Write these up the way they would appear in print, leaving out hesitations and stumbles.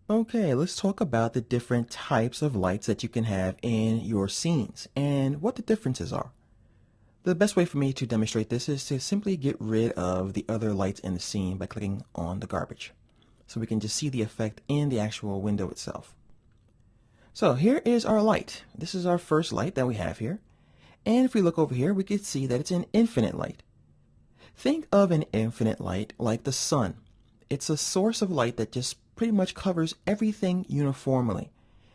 Okay, let's talk about the different types of lights that you can have in your scenes and what the differences are. The best way for me to demonstrate this is to simply get rid of the other lights in the scene by clicking on the garbage. So we can just see the effect in the actual window itself. So here is our light. This is our first light that we have here. And if we look over here, we can see that it's an infinite light. Think of an infinite light like the sun. It's a source of light that just pretty much covers everything uniformly.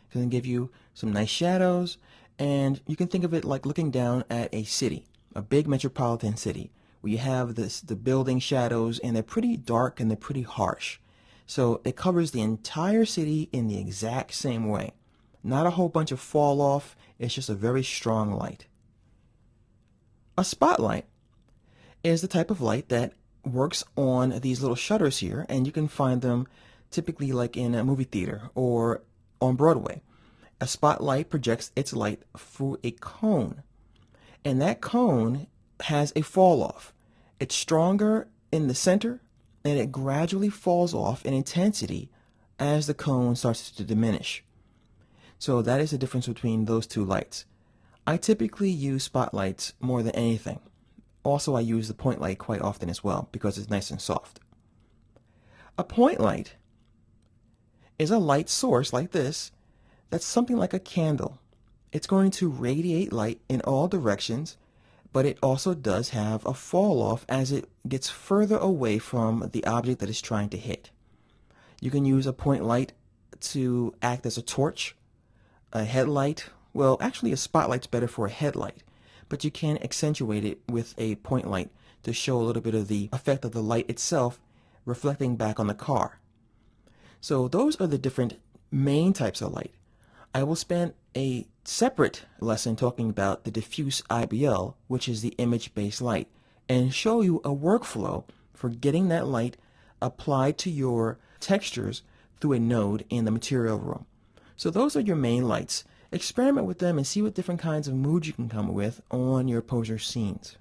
It can give you some nice shadows, and you can think of it like looking down at a city, a big metropolitan city, where you have the building shadows, and they're pretty dark and they're pretty harsh. So it covers the entire city in the exact same way. Not a whole bunch of fall off, it's just a very strong light. A spotlight is the type of light that works on these little shutters here, and you can find them typically like in a movie theater or on Broadway. A spotlight projects its light through a cone, and that cone has a fall off. It's stronger in the center, and it gradually falls off in intensity as the cone starts to diminish. So that is the difference between those two lights. I typically use spotlights more than anything. Also, I use the point light quite often as well because it's nice and soft. A point light is a light source like this that's something like a candle. It's going to radiate light in all directions, but it also does have a fall off as it gets further away from the object that it's trying to hit. You can use a point light to act as a torch, a headlight. Well, actually a spotlight's better for a headlight, but you can accentuate it with a point light to show a little bit of the effect of the light itself reflecting back on the car. So those are the different main types of light. I will spend a separate lesson talking about the diffuse IBL, which is the image-based light, and show you a workflow for getting that light applied to your textures through a node in the material room. So those are your main lights. Experiment with them and see what different kinds of moods you can come up with on your poser scenes.